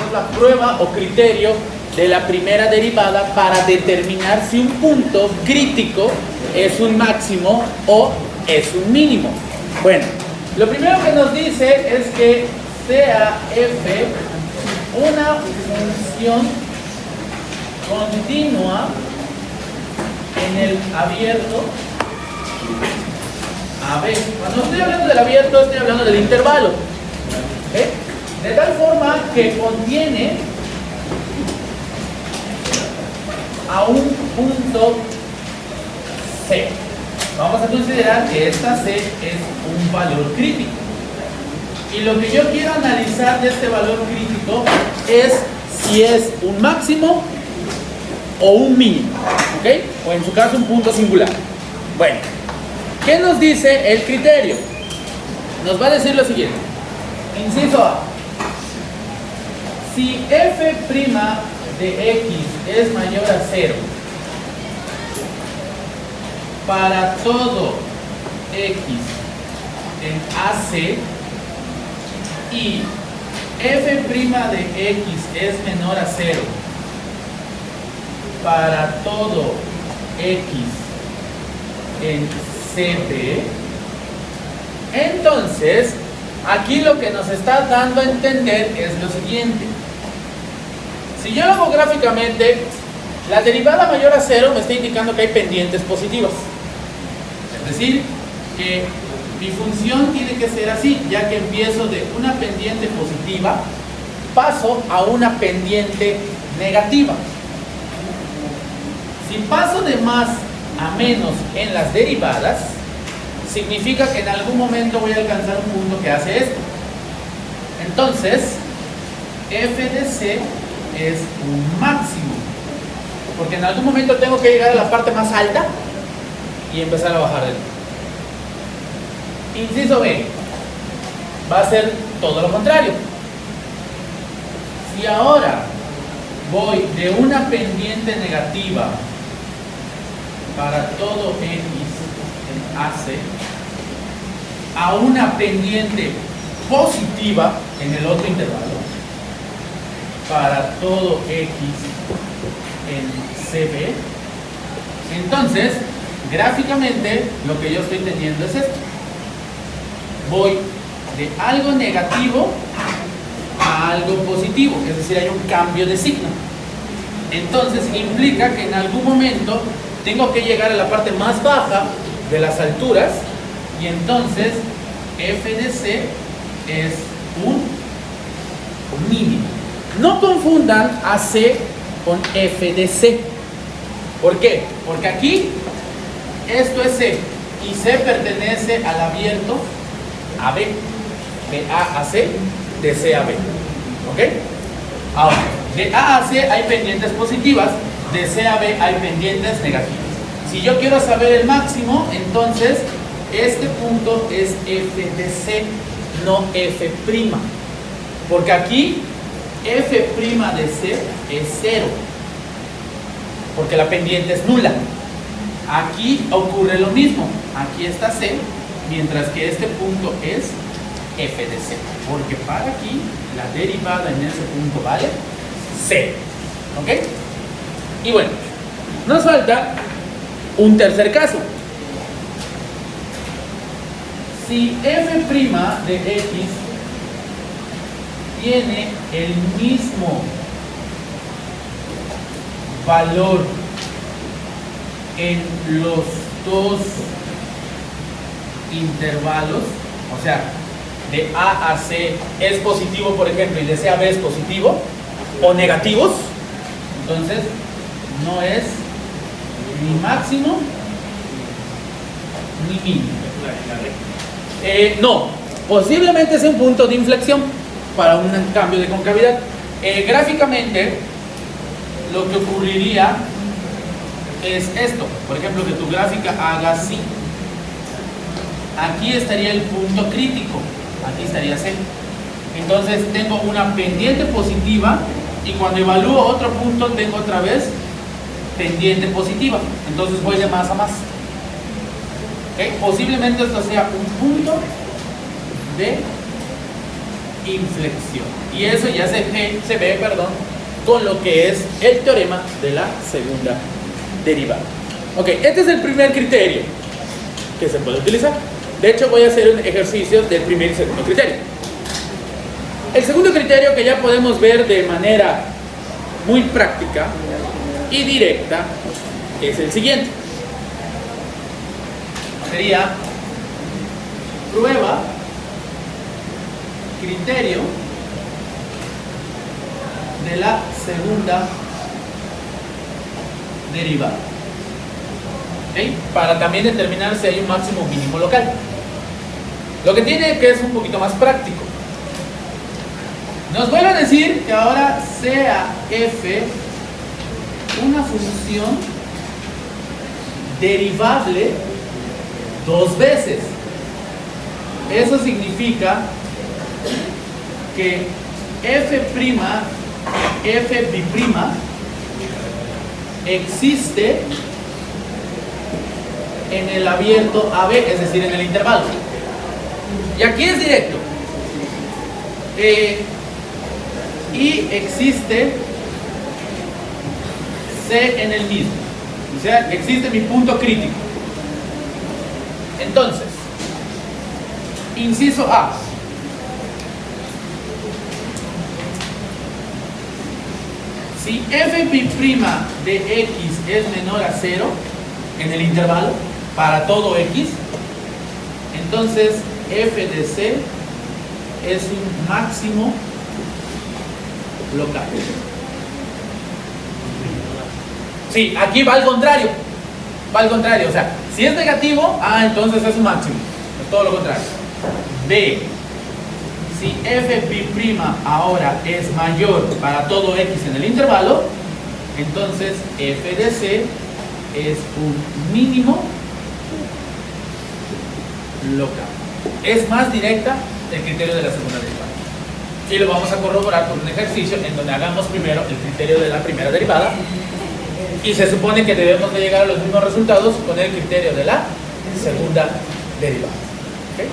es la prueba o criterio de la primera derivada para determinar si un punto crítico es un máximo o es un mínimo. Bueno, lo primero que nos dice es que sea f una función continua en el abierto AB. Cuando estoy hablando del abierto, estoy hablando del intervalo. ¿Okay? De tal forma que contiene a un punto C. Vamos a considerar que esta C es un valor crítico. Y lo que yo quiero analizar de este valor crítico es si es un máximo o un mínimo, ¿ok? O en su caso un punto singular. Bueno, ¿qué nos dice el criterio? Nos va a decir lo siguiente. Inciso A. Si f' de x es mayor a 0 para todo x en AC y f' de x es menor a 0 para todo x en CB, entonces aquí lo que nos está dando a entender es lo siguiente. Si yo lo hago gráficamente, la derivada mayor a 0 me está indicando que hay pendientes positivas. Es decir, que mi función tiene que ser así, ya que empiezo de una pendiente positiva, paso a una pendiente negativa. Si paso de más a menos en las derivadas, significa que en algún momento voy a alcanzar un punto que hace esto. Entonces, f de c es un máximo, porque en algún momento tengo que llegar a la parte más alta y empezar a bajar de nuevo. Inciso B, va a ser todo lo contrario. Si ahora voy de una pendiente negativa para todo x en AC a una pendiente positiva en el otro intervalo para todo x en CB, entonces gráficamente lo que yo estoy teniendo es esto. Voy de algo negativo a algo positivo, es decir, hay un cambio de signo. Entonces implica que en algún momento tengo que llegar a la parte más baja de las alturas y entonces f de c es un mínimo. No confundan AC con f de c. ¿Por qué? Porque aquí esto es C y C pertenece al abierto AB, de A a C, de C a B. ¿Ok? Ahora, de A a C hay pendientes positivas, de C a B hay pendientes negativas. Si yo quiero saber el máximo, entonces este punto es f de c, no f'. Porque aquí f' de c es 0, porque la pendiente es nula. Aquí ocurre lo mismo, aquí está c, mientras que este punto es f de c, porque para aquí la derivada en ese punto vale c. ¿Ok? Y bueno, nos falta un tercer caso. Si f' de x tiene el mismo valor en los dos intervalos, o sea, de A a C es positivo, por ejemplo, y de C a B es positivo, o negativos, entonces no es ni máximo ni mínimo. No, posiblemente sea un punto de inflexión para un cambio de concavidad. Gráficamente, lo que ocurriría es esto. Por ejemplo, que tu gráfica haga así. Aquí estaría el punto crítico, aquí estaría C. Entonces tengo una pendiente positiva y cuando evalúo otro punto tengo otra vez pendiente positiva. Entonces voy de más a más. ¿Okay? Posiblemente esto sea un punto de inflexión. Y eso ya se ve, con lo que es el teorema de la segunda derivada. Ok, este es el primer criterio que se puede utilizar. De hecho, voy a hacer un ejercicio del primer y segundo criterio. El segundo criterio, que ya podemos ver de manera muy práctica y directa, es el siguiente. Sería: prueba criterio de la segunda derivada. ¿Okay? Para también determinar si hay un máximo o mínimo local. Lo que tiene que es un poquito más práctico. Nos vuelve a decir que ahora sea f una función derivable dos veces. Eso significa que f' existe en el abierto AB, es decir, en el intervalo. Y aquí es directo. Y existe C en el mismo. O sea, existe mi punto crítico. Entonces, inciso A. Si f' de x es menor a 0 en el intervalo para todo x, entonces f de c es un máximo local. Sí, aquí va al contrario. Va al contrario, o sea, si es negativo, entonces es un máximo. Es todo lo contrario. B. Si f' ahora es mayor para todo x en el intervalo, entonces f de c es un mínimo local. Es más directa el criterio de la segunda derivada. Y lo vamos a corroborar con un ejercicio en donde hagamos primero el criterio de la primera derivada, y se supone que debemos de llegar a los mismos resultados con el criterio de la segunda derivada. ¿Okay?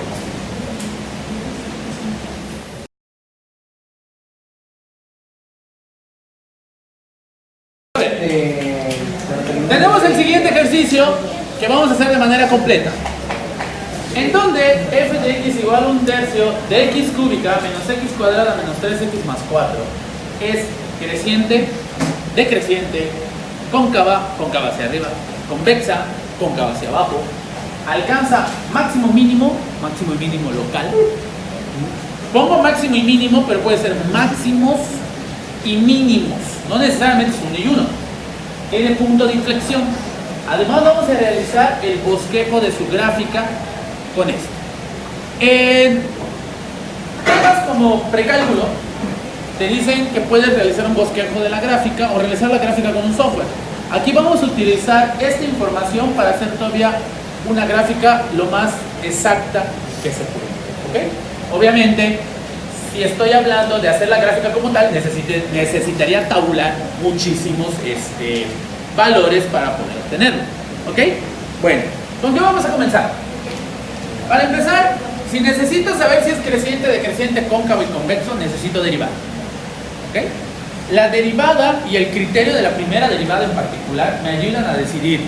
Tenemos el siguiente ejercicio que vamos a hacer de manera completa, en donde f de x igual a 1/3 de x cúbica menos x cuadrada menos 3x más 4 es creciente, decreciente, cóncava, cóncava hacia arriba, convexa, cóncava hacia abajo, alcanza máximo y mínimo local. Pongo máximo y mínimo, pero puede ser máximos y mínimos, no necesariamente es uno y uno. Tiene punto de inflexión. Además, vamos a realizar el bosquejo de su gráfica con esto. En temas como precálculo, te dicen que puedes realizar un bosquejo de la gráfica o realizar la gráfica con un software. Aquí vamos a utilizar esta información para hacer todavía una gráfica lo más exacta que se puede. ¿Okay? Obviamente, si estoy hablando de hacer la gráfica como tal, necesitaría tabular muchísimos valores para poder obtenerlo. ¿Ok? Bueno, ¿con qué vamos a comenzar? Para empezar, si necesito saber si es creciente, decreciente, cóncavo y convexo, necesito derivar. ¿Ok? La derivada y el criterio de la primera derivada en particular me ayudan a decidir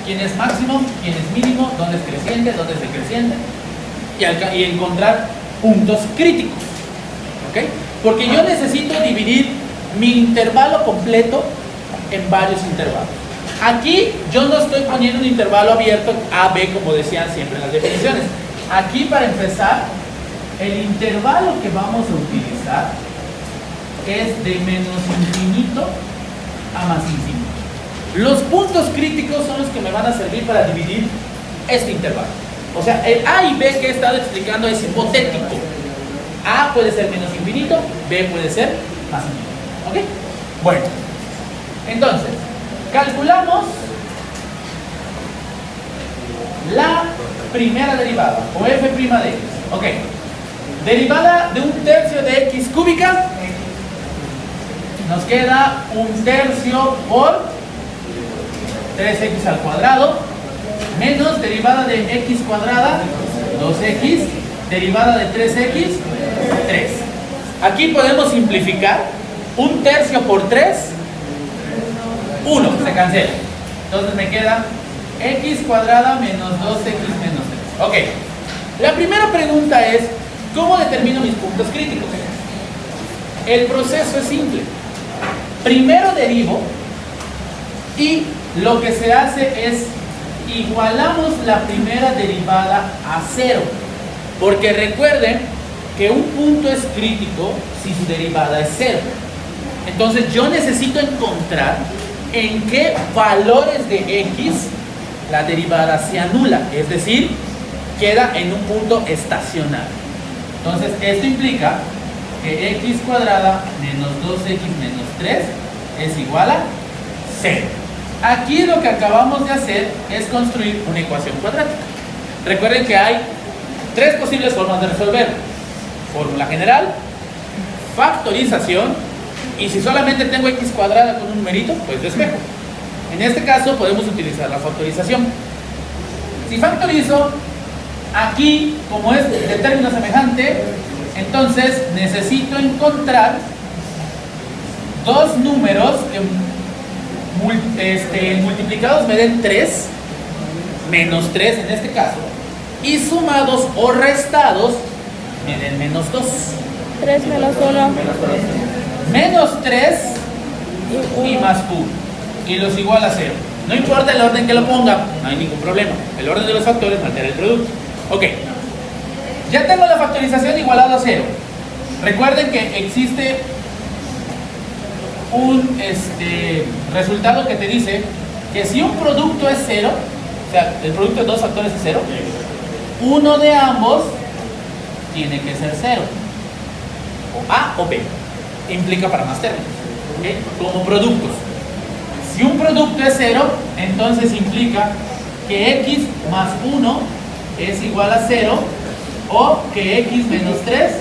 quién es máximo, quién es mínimo, dónde es creciente, dónde es decreciente, y encontrar puntos críticos. ¿Ok? Porque yo necesito dividir mi intervalo completo en varios intervalos. Aquí yo no estoy poniendo un intervalo abierto A, B, como decían siempre en las definiciones. Aquí, para empezar, el intervalo que vamos a utilizar es de menos infinito a más infinito. Los puntos críticos son los que me van a servir para dividir este intervalo. O sea, el A y B que he estado explicando es hipotético. A puede ser menos infinito, B puede ser más infinito. ¿Ok? Bueno, entonces, calculamos la primera derivada, o f' de x. Ok. Derivada de 1/3 de x cúbica, nos queda 1/3 por 3x al cuadrado, menos derivada de x cuadrada, 2x, derivada de 3x, 3. Aquí podemos simplificar. 1/3 por 3, 1, se cancela. Entonces me queda x cuadrada menos 2x menos 3. Ok, la primera pregunta es, ¿cómo determino mis puntos críticos? El proceso es simple. Primero derivo y lo que se hace es igualamos la primera derivada a 0. Porque recuerden que un punto es crítico si su derivada es 0. Entonces yo necesito encontrar en qué valores de x la derivada se anula, es decir, queda en un punto estacionario. Entonces esto implica que x cuadrada menos 2x menos 3 es igual a 0. Aquí lo que acabamos de hacer es construir una ecuación cuadrática. Recuerden que hay 3 posibles formas de resolverlo: fórmula general, factorización, y si solamente tengo x cuadrada con un numerito, pues despejo. En este caso podemos utilizar la factorización. Si factorizo, aquí como es de término semejante, entonces necesito encontrar dos números que multiplicados me den 3, menos 3 en este caso, y sumados o restados me den menos 2. 3 menos 1. Menos 3 y más 1. Y los igual a 0. No importa el orden que lo ponga, no hay ningún problema. El orden de los factores no altera el producto. Ok. Ya tengo la factorización igualada a 0. Recuerden que existe un resultado que te dice que si un producto es 0, o sea, el producto de dos factores es 0, uno de ambos tiene que ser 0. O A o B. Implica para más términos. ¿Okay? Como productos. Si un producto es 0, entonces implica que x más 1 es igual a 0 o que x menos 3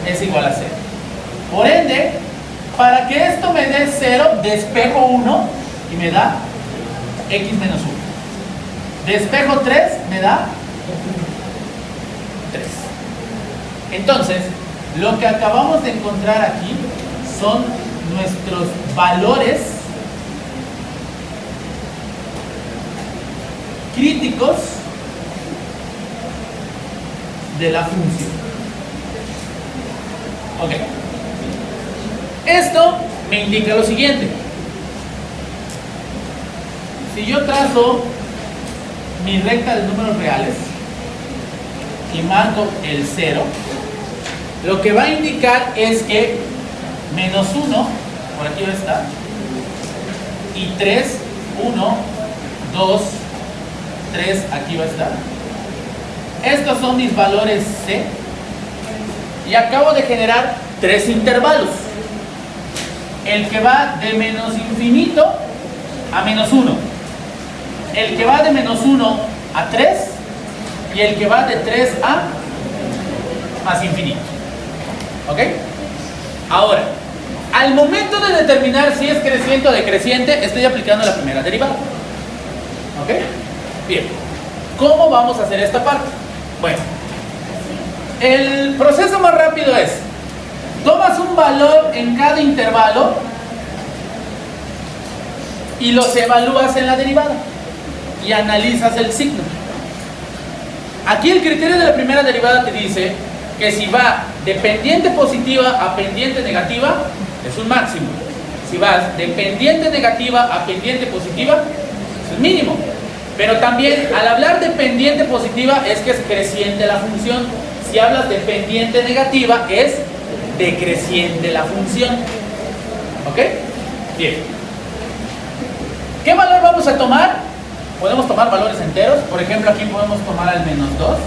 es igual a 0. Por ende, para que esto me dé 0, despejo 1 y me da x menos 1. Despejo 3 me da 3. Entonces, lo que acabamos de encontrar aquí son nuestros valores críticos de la función. Ok. Esto me indica lo siguiente. Si yo trazo mi recta de números reales y marco el 0, lo que va a indicar es que menos 1, por aquí va a estar, y 3, 1, 2, 3, aquí va a estar. Estos son mis valores C. Y acabo de generar 3 intervalos. El que va de menos infinito a menos 1. El que va de menos 1 a 3. Y el que va de 3 a más infinito. ¿Ok? Ahora, al momento de determinar si es creciente o decreciente, estoy aplicando la primera derivada. ¿Ok? Bien. ¿Cómo vamos a hacer esta parte? Bueno, el proceso más rápido es: tomas un valor en cada intervalo y los evalúas en la derivada y analizas el signo. Aquí el criterio de la primera derivada te dice que si va de pendiente positiva a pendiente negativa, es un máximo. Si vas de pendiente negativa a pendiente positiva, es un mínimo. Pero también, al hablar de pendiente positiva, es que es creciente la función. Si hablas de pendiente negativa, es decreciente la función. ¿Ok? Bien. ¿Qué valor vamos a tomar? Podemos tomar valores enteros. Por ejemplo, aquí podemos tomar al menos 2.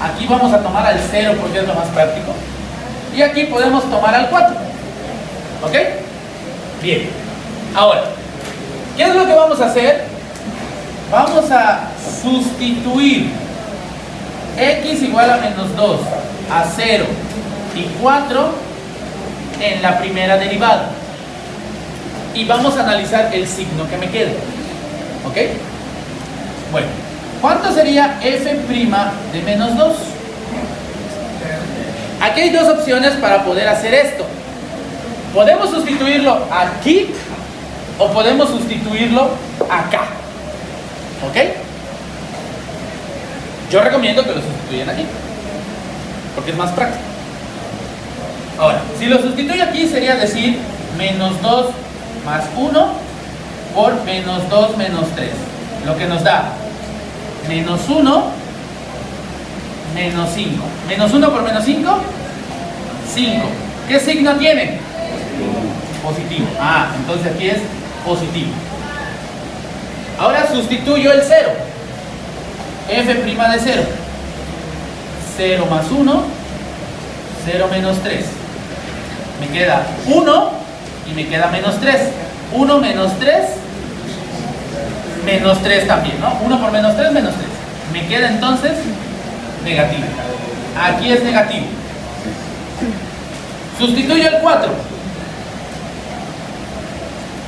Aquí vamos a tomar al 0 porque es lo más práctico. Y aquí podemos tomar al 4. ¿Ok? Bien. Ahora, ¿qué es lo que vamos a hacer? Vamos a sustituir x igual a menos 2 a 0 y 4 en la primera derivada. Y vamos a analizar el signo que me queda. ¿Ok? Bueno, ¿cuánto sería f' de menos 2? aquí hay dos opciones para poder hacer esto. Podemos sustituirlo aquí o podemos sustituirlo acá. ¿Ok? Yo recomiendo que lo sustituyan aquí, porque es más práctico. Ahora, si lo sustituyo aquí sería decir menos 2 más 1 por menos 2 menos 3. Lo que nos da menos 1 menos 5. Menos 1 por menos 5, 5. ¿Qué signo tiene? Positivo. Ah, entonces aquí es positivo. Ahora sustituyo el 0. F' de 0. 0 más 1, 0 menos 3. Me queda 1 y me queda menos 3. 1 menos 3, menos 3 también, ¿no? 1 por menos 3, menos 3. Me queda entonces negativo. Aquí es negativo. Sustituyo el 4.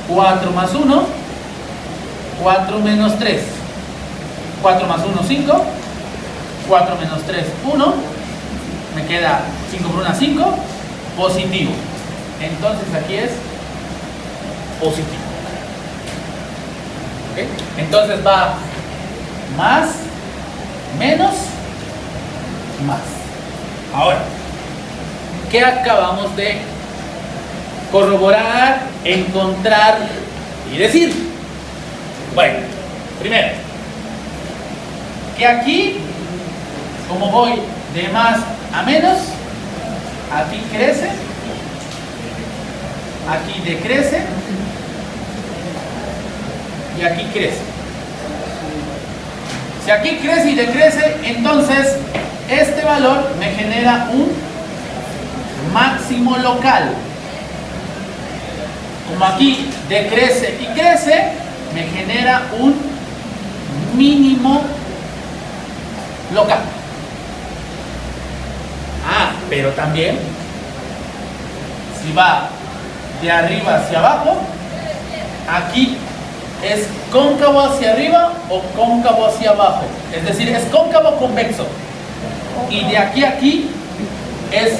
4 más 1, 4 menos 3. 4 más 1, 5. 4 menos 3, 1. Me queda 5 por 1, 5. Positivo. Entonces aquí es positivo. ¿Okay? Entonces va más, menos, más. Ahora, ¿qué acabamos de corroborar, encontrar y decir? Bueno, primero, que aquí, como voy de más a menos, aquí crece, aquí decrece y aquí crece. Si aquí crece y decrece, entonces este valor me genera un máximo local. Como aquí decrece y crece, me genera un mínimo local. Ah, pero también, si va de arriba hacia abajo, aquí es cóncavo hacia arriba o cóncavo hacia abajo. Es decir, es cóncavo o convexo. Y de aquí a aquí es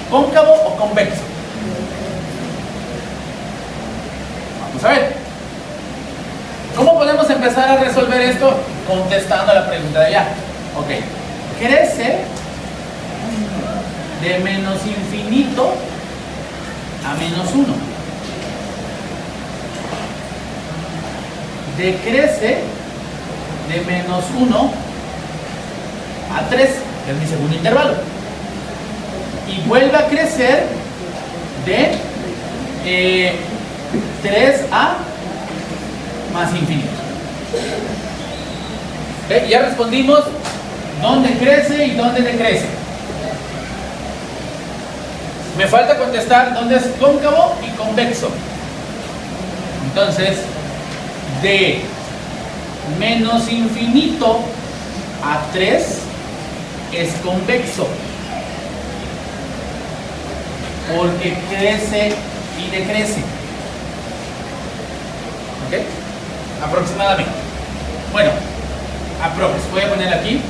cóncavo o convexo. Vamos a ver. ¿Cómo podemos empezar a resolver esto? Contestando a la pregunta de allá. Ok. Crece de menos infinito a menos 1. Decrece de menos 1 a 3, que es mi segundo intervalo. Y vuelve a crecer de 3 a más infinito. ¿Okay? Ya respondimos dónde crece y dónde decrece. Me falta contestar dónde es cóncavo y convexo. Entonces, de menos infinito a 3 es convexo, porque crece y decrece. ¿Ok? Aproximadamente. Bueno, aprox. Voy a poner aquí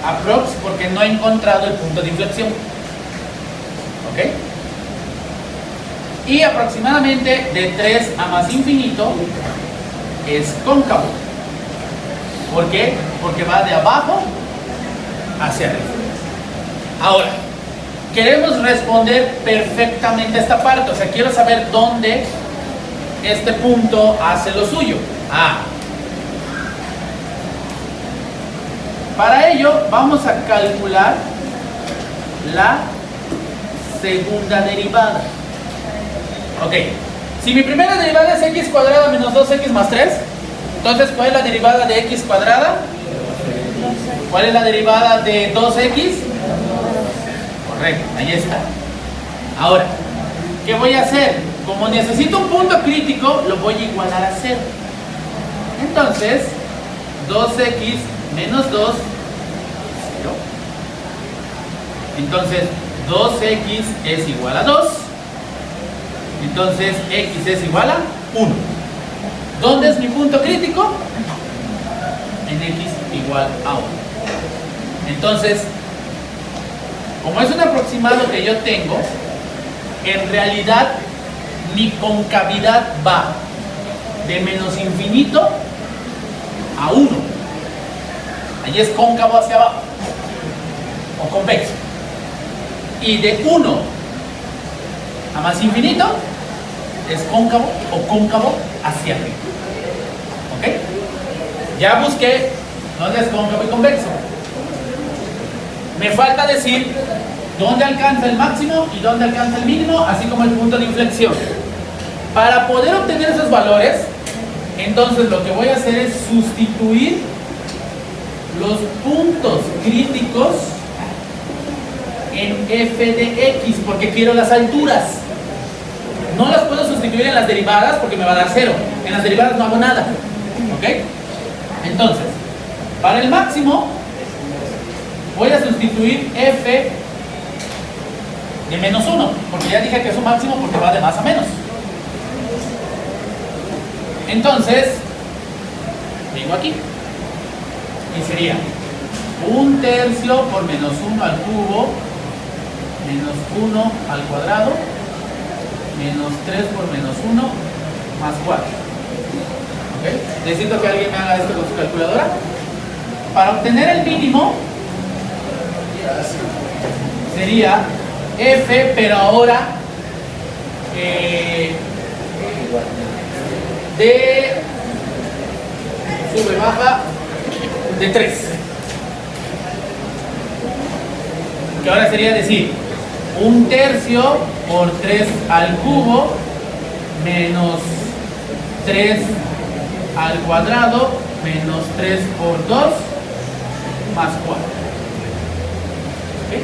aprox porque no he encontrado el punto de inflexión. ¿Ok? Y aproximadamente de 3 a más infinito es cóncavo. ¿Por qué? Porque va de abajo hacia arriba. Ahora, queremos responder perfectamente esta parte. O sea, quiero saber dónde este punto hace lo suyo. Para ello, vamos a calcular la segunda derivada. Ok, si mi primera derivada es x cuadrada menos 2x más 3, entonces ¿cuál es la derivada de x cuadrada? ¿Cuál es la derivada de 2x? Correcto, ahí está. Ahora, ¿qué voy a hacer? Como necesito un punto crítico, lo voy a igualar a 0. Entonces, 2x menos 2, 0. Entonces, 2x es igual a 2. Entonces, x es igual a 1. ¿Dónde es mi punto crítico? En x igual a 1. Entonces, como es un aproximado que yo tengo, en realidad mi concavidad va de menos infinito a 1. Allí es cóncavo hacia abajo, o convexo. Y de 1 a más infinito es cóncavo o cóncavo hacia arriba. ¿Ok? Ya busqué dónde es cóncavo y convexo. Me falta decir dónde alcanza el máximo y dónde alcanza el mínimo, así como el punto de inflexión. Para poder obtener esos valores, entonces lo que voy a hacer es sustituir los puntos críticos en f de x, porque quiero las alturas. No las puedo sustituir en las derivadas porque me va a dar 0. En las derivadas no hago nada. ¿Ok? Entonces, para el máximo voy a sustituir f de menos 1, porque ya dije que es un máximo porque va de más a menos. Entonces, vengo aquí y sería 1/3 por menos 1 al cubo menos 1 al cuadrado menos 3 por menos 1 más 4. ¿Ok? Necesito que alguien me haga esto con su calculadora. Para obtener el mínimo sería f, pero ahora de sube baja de 3, que ahora sería decir 1/3 por 3 al cubo menos 3 al cuadrado menos 3 por 2 más 4. ¿Okay?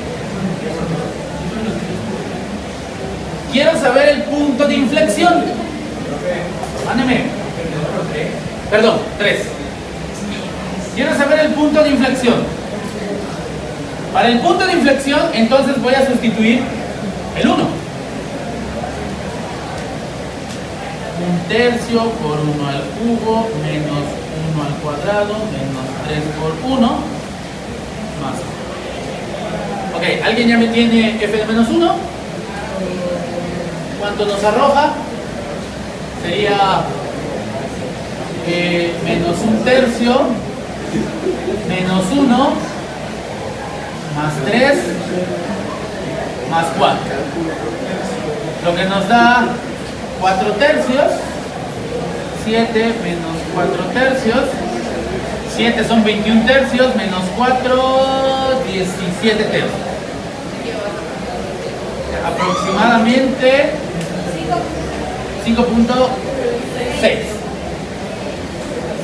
Quiero saber el punto de inflexión. Mándeme. Perdón, 3. Quiero saber el punto de inflexión. Para el punto de inflexión, entonces voy a sustituir el 1. 1/3 por 1 al cubo menos 1 al cuadrado menos 3 por 1 más 1. Ok, ¿alguien ya me tiene f de menos 1? ¿Cuánto nos arroja? Sería menos 1/3 menos 1 más 3 más 4, lo que nos da 4/3. 7 menos 4/3, 7 son 21/3 menos 4, 17/3, aproximadamente 5.6,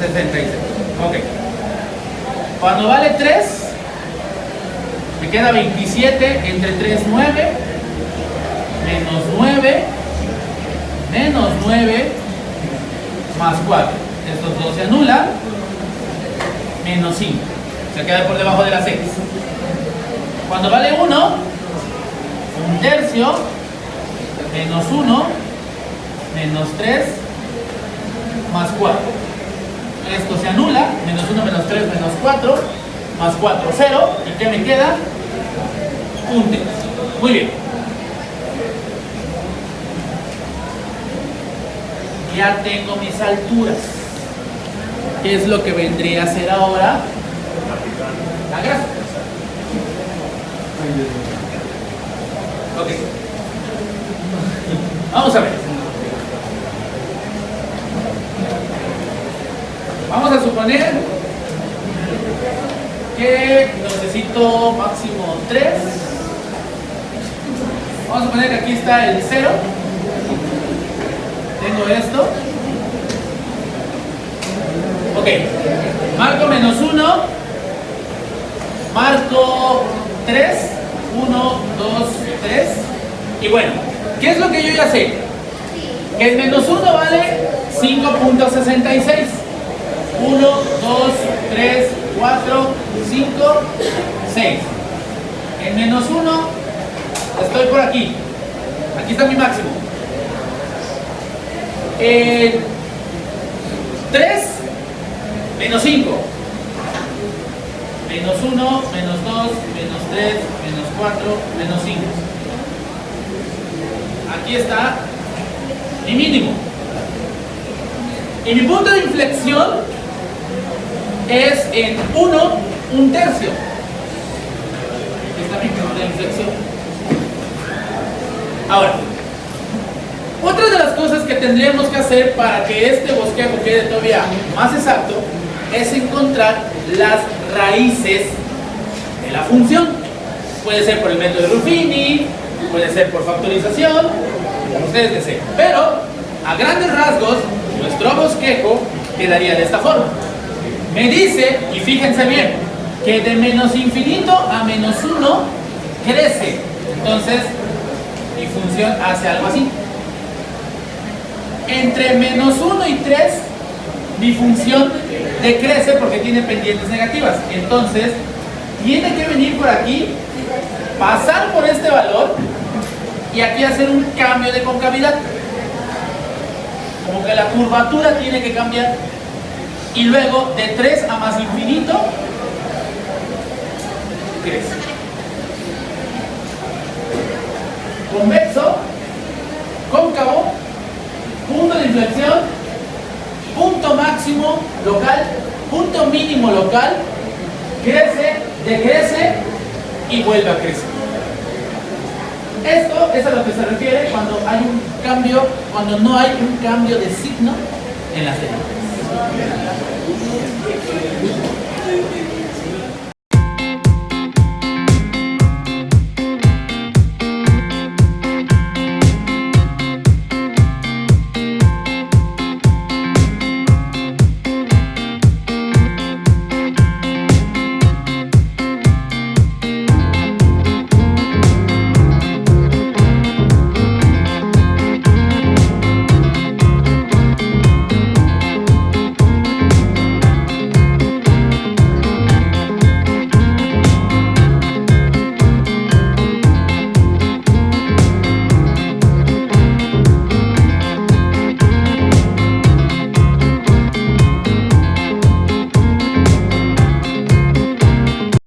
66. Ok, cuando vale 3 me queda 27 entre 3, 9 menos 9 menos 9 más 4. Estos dos se anulan. Menos 5. Se queda por debajo de las 6. Cuando vale 1, 1/3 menos 1 menos 3 más 4. Esto se anula. Menos 1 menos 3 menos 4 más 4, 0. ¿Y qué me queda? 1/3. Muy bien. Ya tengo mis alturas. ¿Qué es lo que vendría a ser ahora? La gráfica. Ok. Vamos a ver. Vamos a suponer que necesito máximo 3. Vamos a suponer que aquí está el 0. Tengo esto. Ok. Marco menos 1. Marco 3. 1, 2, 3. Y bueno, ¿qué es lo que yo ya sé? Que el menos 1 vale 5.66. 1, 2, 3, 4, 5, 6. En menos 1 estoy por aquí. Aquí está mi máximo. 3 menos 5. menos 1, menos 2, menos 3, menos 4, menos 5. Aquí está mi mínimo. Y mi punto de inflexión es en 1, 1/3. Aquí está mi punto de inflexión. Ahora, otra de las cosas que tendríamos que hacer para que este bosquejo quede todavía más exacto es encontrar las raíces de la función. Puede ser por el método de Ruffini, puede ser por factorización, como ustedes deseen. Pero, a grandes rasgos, nuestro bosquejo quedaría de esta forma. Me dice, y fíjense bien, que de menos infinito a menos 1 crece. Entonces, mi función hace algo así. Entre menos 1 y 3, mi función decrece porque tiene pendientes negativas. Entonces, tiene que venir por aquí, pasar por este valor y aquí hacer un cambio de concavidad. Como que la curvatura tiene que cambiar. Y luego, de 3 a más infinito, crece. Convexo, cóncavo, punto de inflexión, punto máximo local, punto mínimo local, crece, decrece y vuelve a crecer. Esto es a lo que se refiere cuando hay un cambio, cuando no hay un cambio de signo en las variables.